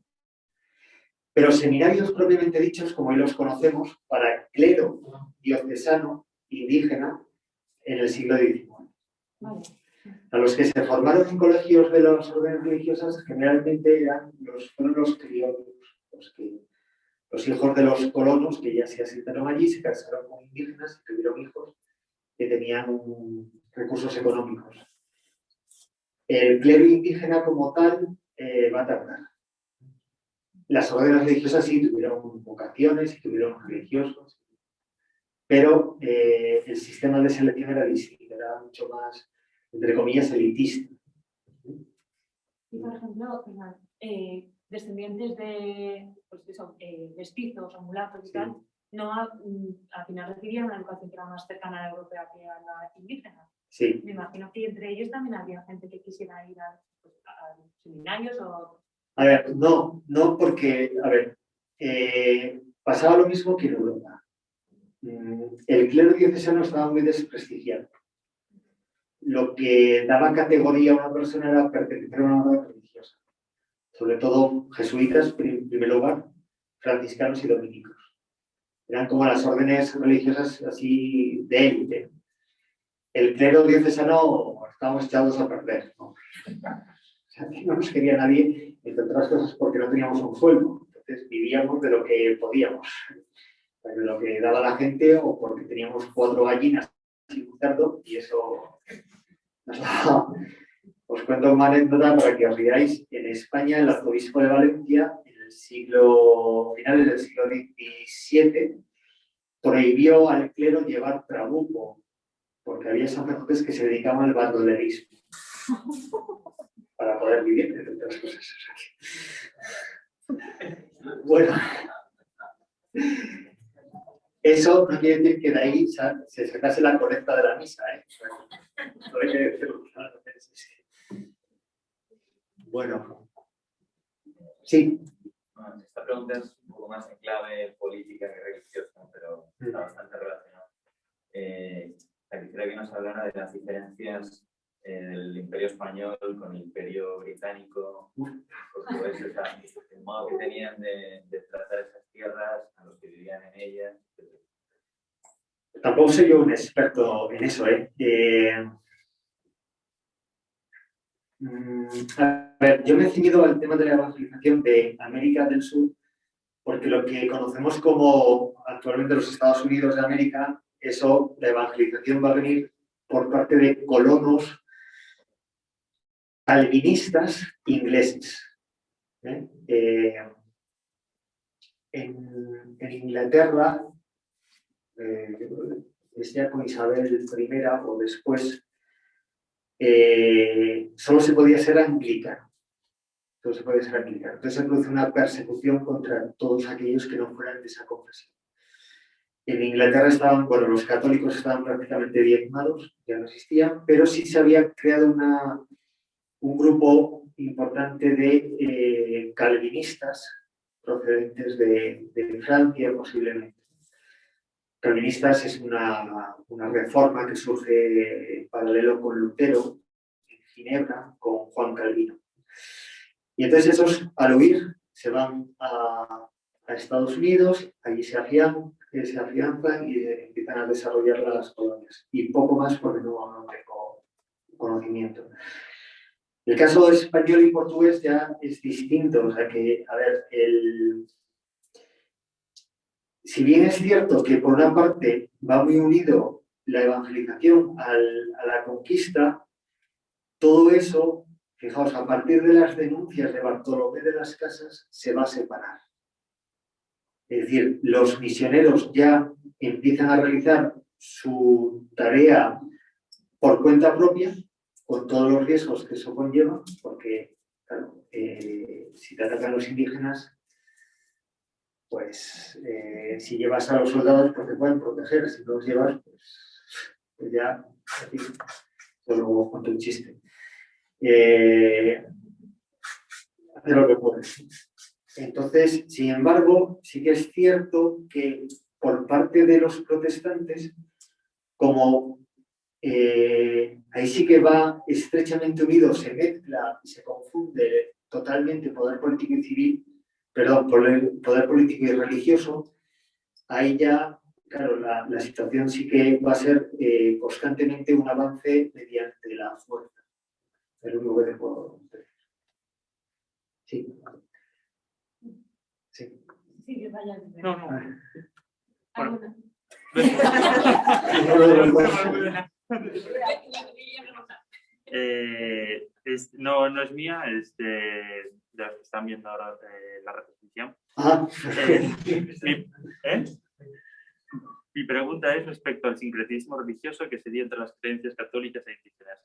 Pero seminarios propiamente dichos, como hoy los conocemos, para clero diocesano indígena en el siglo XIX. Vale. A los que se formaron en colegios de las órdenes religiosas generalmente fueron los criollos, los hijos de los colonos que ya se asentaron allí, se casaron con indígenas y tuvieron hijos que tenían recursos económicos. El clero indígena como tal va a tardar. Las órdenes religiosas sí tuvieron vocaciones y tuvieron religiosos, pero el sistema de selección era distinto, era mucho más, entre comillas, elitista. Y por ejemplo, descendientes de pues eso, mestizos o mulatos y Sí. tal, no al final recibían una educación que era más cercana a la europea que a la indígena. Sí. Me imagino que entre ellos también había gente que quisiera ir a seminarios o... A ver, no porque, a ver, pasaba lo mismo que en Europa. El clero diocesano estaba muy desprestigiado. Lo que daba categoría a una persona era pertenecer a una orden religiosa. Sobre todo jesuitas, en primer lugar, franciscanos y dominicos. Eran como las órdenes religiosas así de élite. El clero diocesano estábamos echados a perder, ¿no? O sea, no nos quería nadie, entre otras cosas porque no teníamos un sueldo. Entonces vivíamos de lo que podíamos, de lo que daba la gente o porque teníamos 4 gallinas y un cerdo y eso... Os cuento una anécdota para que os riáis. En España, el arzobispo de Valencia, en el finales del siglo XVII, prohibió al clero llevar trabuco, porque había sacerdotes que se dedicaban al bandolerismo para poder vivir, entre otras cosas. Bueno, eso no quiere decir que de ahí se sacase la colecta de la misa, ¿eh? No hay que decirlo. Bueno, sí. Esta pregunta es un poco más en clave política que religiosa, pero está bastante relacionada. Quisiera que nos hablara de las diferencias del Imperio Español con el Imperio Británico, portugués, o sea, el modo que tenían de tratar esas tierras, a los que vivían en ellas. Tampoco soy yo un experto en eso, ¿eh? A ver, yo me he ceñido al tema de la evangelización de América del Sur, porque lo que conocemos como actualmente los Estados Unidos de América, la evangelización va a venir por parte de colonos calvinistas ingleses. En Inglaterra, ya con Isabel I o después, solo se podía ser anglicano. Entonces se produce una persecución contra todos aquellos que no fueran de esa confesión. En Inglaterra los católicos estaban prácticamente diezmados, ya no existían, pero sí se había creado un grupo importante de calvinistas procedentes de Francia, posiblemente. calvinistas es una reforma que surge en paralelo con Lutero, en Ginebra, con Juan Calvino. Y entonces esos, al huir, se van a Estados Unidos, allí se afianzan y empiezan a desarrollar las colonias. Y poco más porque no tengo conocimiento. El caso español y portugués ya es distinto. O sea que, a ver, si bien es cierto que por una parte va muy unido la evangelización a la conquista, todo eso, fijaos, a partir de las denuncias de Bartolomé de las Casas, se va a separar. Es decir, los misioneros ya empiezan a realizar su tarea por cuenta propia, con todos los riesgos que eso conlleva, porque, claro, si te atacan los indígenas, pues si llevas a los soldados, pues te pueden proteger, si no los llevas, pues ya, en fin, solo cuento un chiste. Hacer lo que puedes. Entonces, sin embargo, sí que es cierto que por parte de los protestantes, como ahí sí que va estrechamente unido, se mezcla y se confunde totalmente poder político y civil, perdón, poder político y religioso, ahí ya, claro, la situación sí que va a ser constantemente un avance mediante la fuerza. Es lo único que te puedo decir. Sí. Sí. Sí, que vaya. No, no. ¿Alguna? No es mía, es de los que están viendo ahora la repetición. Mi pregunta es respecto al sincretismo religioso que se dio entre las creencias católicas e indígenas.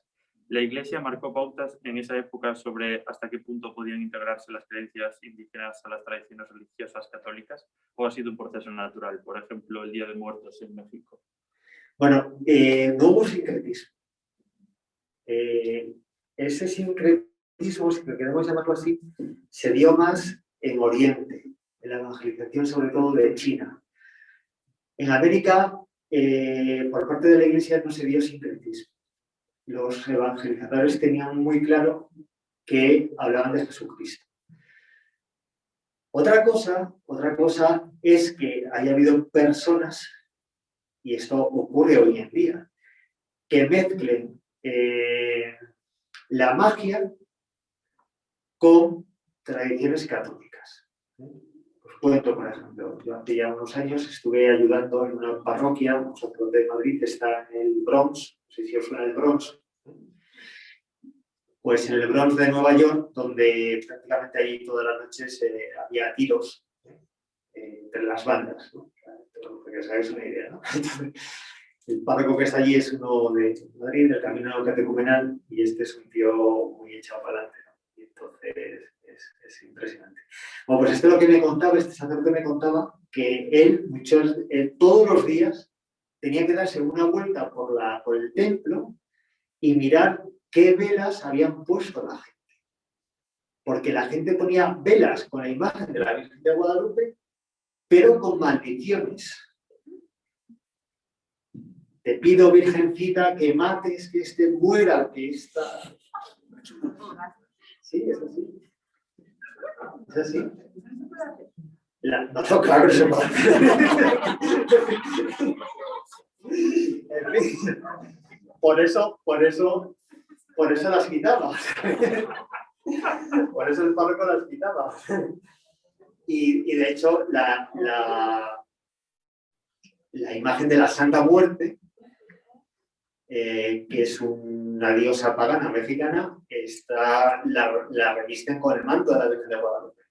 ¿La Iglesia marcó pautas en esa época sobre hasta qué punto podían integrarse las creencias indígenas a las tradiciones religiosas católicas? ¿O ha sido un proceso natural? Por ejemplo, el Día de Muertos en México. Bueno, no hubo sincretismo. Ese sincretismo, si lo queremos llamarlo así, se dio más en Oriente, en la evangelización sobre todo de China. En América, por parte de la Iglesia no se dio sincretismo. Los evangelizadores tenían muy claro que hablaban de Jesucristo. Otra cosa es que haya habido personas, y esto ocurre hoy en día, que mezclen la magia con tradiciones católicas. Os cuento, por ejemplo, yo hace ya unos años estuve ayudando en una parroquia, un sacerdote de Madrid, está en el Bronx, no sé si os suena el Bronx, pues en el Bronx de Nueva York, donde prácticamente ahí todas las noches había tiros entre las bandas, ¿no? Para que os hagáis una idea, ¿no? El párroco que está allí es uno de Madrid, del Camino Catecumenal, y este es un tío muy echado para adelante, ¿no? Y entonces es impresionante. Bueno, pues esto es lo que me contaba, este sacerdote me contaba que él todos los días tenía que darse una vuelta por el templo y mirar qué velas habían puesto la gente. Porque la gente ponía velas con la imagen de la Virgen de Guadalupe, pero con maldiciones. Te pido, Virgencita, que mates, que este muera, que esta... Sí, es así. ¿Es así? No, claro que se puede hacer. En fin, por eso las quitaba. Por eso el párroco las quitaba. Y de hecho, la imagen de la Santa Muerte, que es una diosa pagana mexicana, la revisten con el manto de la Virgen de Guadalupe.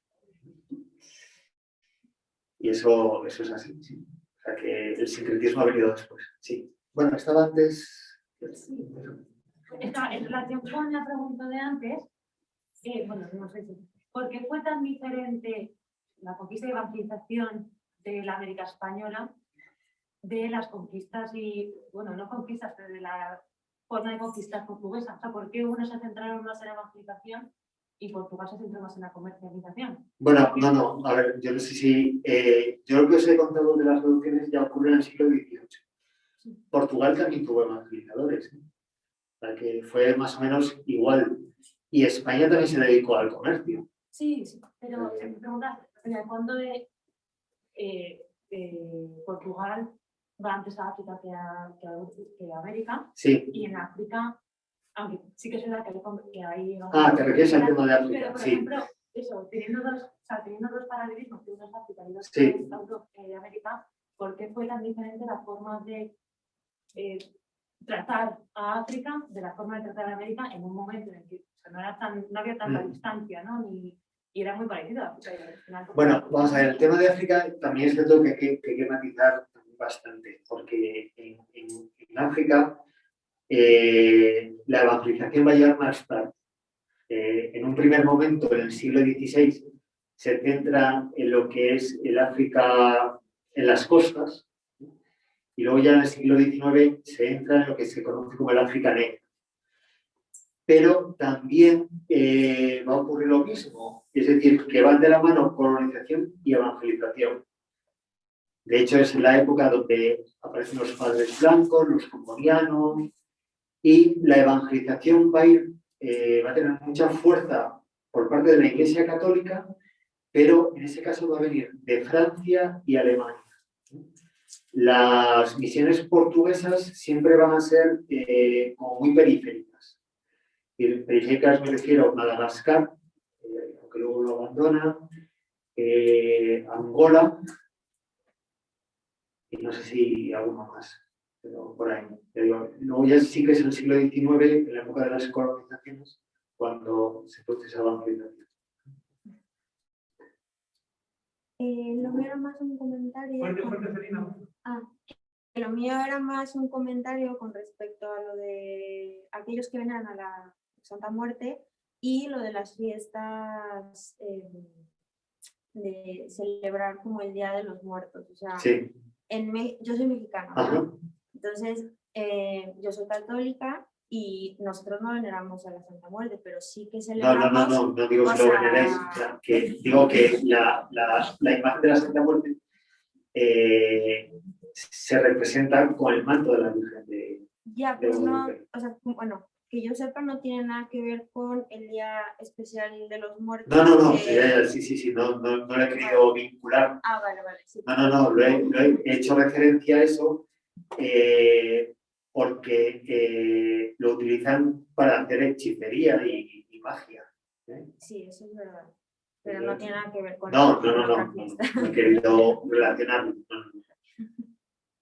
Y eso es así, sí. O sea que el sincretismo ha venido después, sí. Bueno, estaba antes... Sí. En relación con la pregunta de antes, bueno, no sé si... ¿Por qué fue tan diferente la conquista y evangelización de la América española de las conquistas y, bueno, no conquistas, pero de la forma de conquistar portuguesa? O sea, ¿por qué unos se centraron más en la evangelización y Portugal se centró más en la comercialización. Bueno, no, a ver, yo no sé si... yo lo que os he contado de las reducciones ya ocurrió en el siglo XVIII. Portugal también tuvo evangelizadores, ¿eh? O sea, que fue más o menos igual. Y España también se dedicó al comercio. Sí, pero me preguntas, en el fondo de Portugal va antes a África que a América, Sí. y en África, aunque sí que es verdad que hay... Te refieres al tema de África, pero, por sí. ejemplo, eso, teniendo dos paralelismos, que uno es África y otro Sí. es América, ¿por qué fue tan diferente la forma de tratar a África de la forma de tratar a América en un momento en el que no había tanta distancia, ¿no? Y era muy parecido a África. Bueno, vamos a ver, el tema de África también es cierto que hay que matizar bastante, porque en África la evangelización va a llegar más tarde. En un primer momento, en el siglo XVI, se centra en lo que es el África en las costas, y luego ya en el siglo XIX se entra en lo que se conoce como el África negra. Pero también va a ocurrir lo mismo, es decir, que van de la mano colonización y evangelización. De hecho, es la época donde aparecen los padres blancos, los combonianos, y la evangelización va a tener mucha fuerza por parte de la Iglesia Católica, pero en ese caso va a venir de Francia y Alemania. Las misiones portuguesas siempre van a ser como muy periféricas. Periféricas me refiero a Madagascar, aunque luego lo abandona, Angola, y no sé si alguno más, pero por ahí. Luego ya sí que es el siglo XIX, en la época de las colonizaciones, cuando se produce esa evangelización. Lo mío era más un comentario. Lo mío era más un comentario con respecto a lo de aquellos que venían a la Santa Muerte y lo de las fiestas de celebrar como el Día de los Muertos. O sea, sí. Yo soy mexicana, ¿no? Entonces yo soy católica y nosotros no veneramos a la Santa Muerte, pero sí que celebramos... No digo que lo veneréis, digo que la imagen de la Santa Muerte se representa con el manto de la Virgen de... Ya, pero no, o sea, bueno, que yo sepa no tiene nada que ver con el Día Especial de los Muertos. Sí, no lo he querido vincular. Vale, sí. No, lo he hecho referencia a eso porque lo utilizan para hacer hechicería y magia. Sí, eso es verdad. Pero no tiene nada que ver con no he querido relacionarlo.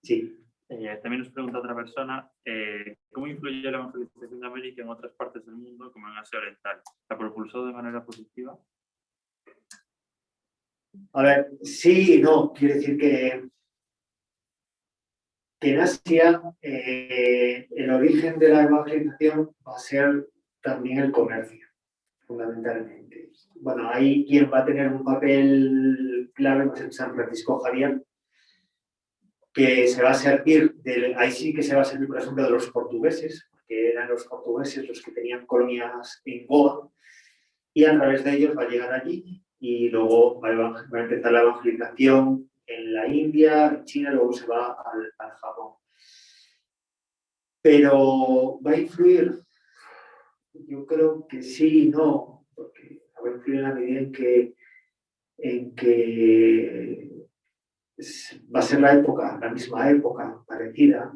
Sí. También nos pregunta otra persona, ¿cómo influye la evangelización de América en otras partes del mundo, como en Asia Oriental? ¿La propulsó de manera positiva? A ver, sí y no. Quiere decir que en Asia el origen de la evangelización va a ser también el comercio, fundamentalmente. Bueno, ahí quien va a tener un papel clave va a ser San Francisco Javier, que se va a servir, ahí sí que se va a servir, por ejemplo, de los portugueses, porque eran los portugueses los que tenían colonias en Goa, y a través de ellos va a llegar allí y luego va a empezar la evangelización en la India, en China, luego se va al Japón. Pero ¿va a influir? Yo creo que sí y no, porque va a influir en la medida en que va a ser la misma época, parecida,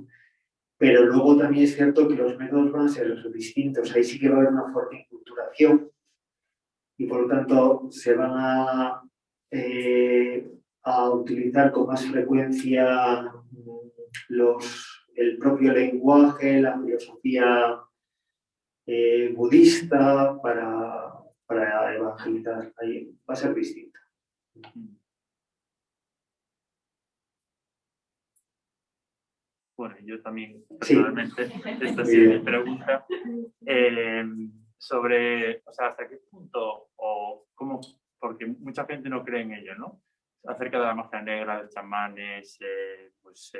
pero luego también es cierto que los métodos van a ser los distintos. Ahí sí que va a haber una fuerte inculturación y por lo tanto se van a utilizar con más frecuencia el propio lenguaje, la filosofía budista para evangelizar. Ahí va a ser distinto. Bueno, yo también, personalmente, esta sí es mi pregunta, sobre, o sea, hasta qué punto o cómo, porque mucha gente no cree en ello, ¿no? Acerca de la magia negra, de chamanes, pues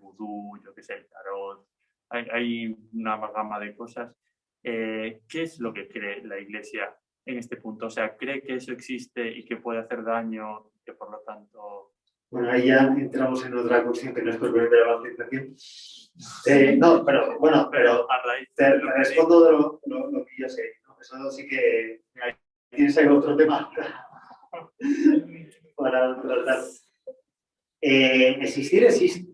vudú, yo qué sé, el tarot, hay una gama de cosas. ¿Qué es lo que cree la Iglesia en este punto? O sea, ¿cree que eso existe y que puede hacer daño, que por lo tanto... Bueno, ahí ya entramos en otra cuestión que no es cuestión de la evangelización. No, pero bueno, pero a raíz te de lo que respondo de lo que yo sé, ¿no? Eso sí que tienes ahí otro tema para tratar. Existir existe.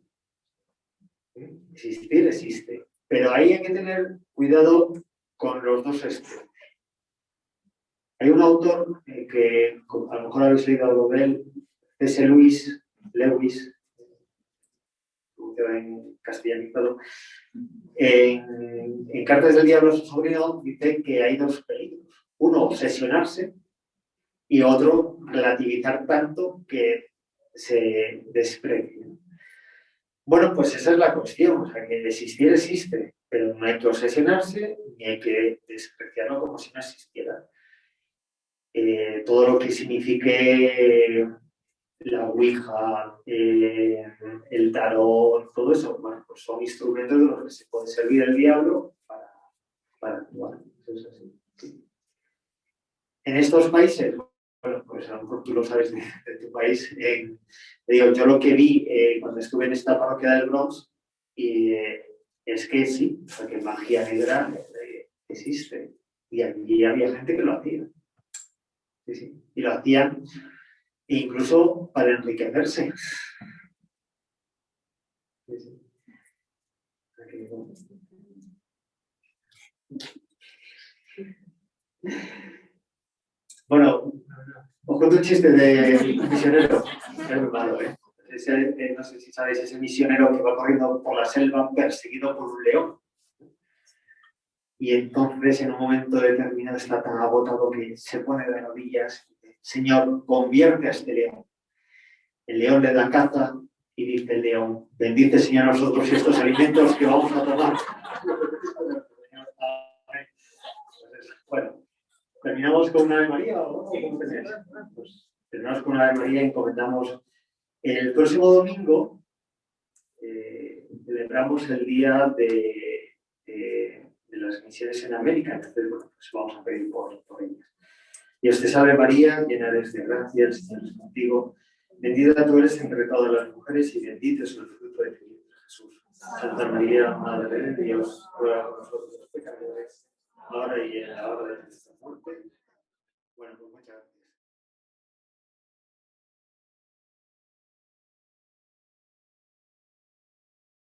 Existir existe. Pero ahí hay que tener cuidado con los dos extremos. Hay un autor que a lo mejor habéis leído algo de él, C.S. Lewis, en castellanizado. En Cartas del Diablo a su sobrino dice que hay dos peligros. Uno, obsesionarse, y otro, relativizar tanto que se desprecie. Bueno, pues esa es la cuestión. O sea, que existir existe, pero no hay que obsesionarse ni hay que despreciarlo como si no existiera. Todo lo que signifique la Ouija, el tarot, todo eso, bueno, pues son instrumentos de los que se puede servir el diablo para actuar. Eso es así. Sí. En estos países, bueno, pues a lo mejor tú lo sabes de tu país, digo, yo lo que vi cuando estuve en esta parroquia del Bronx, es que sí, porque magia negra existe. Y allí había gente que lo hacía. Sí, sí. Y lo hacían incluso para enriquecerse. Sí, sí. Bueno, os cuento un chiste de misionero. Es muy malo, ¿eh? No sé si sabéis, ese misionero que va corriendo por la selva perseguido por un león. Y entonces, en un momento determinado, está tan agotado que se pone de rodillas y dice: Señor, convierte a este león. El león le da caza y dice el león: bendice, Señor, a nosotros estos alimentos que vamos a tomar. Bueno, ¿terminamos con una Ave María o cómo tenéis? Pues terminamos con una Ave María y encomendamos. El próximo domingo celebramos el día de las misiones en América, entonces, bueno, pues vamos a pedir por ellas. Dios te salve María, llena eres de gracia, el Señor es contigo. Bendita tú eres entre todas las mujeres y bendito es el fruto de tu vientre, Jesús. Santa María, Madre de Dios, ruega por nosotros los pecadores, ahora y en la hora de nuestra muerte. Bueno, pues muchas gracias.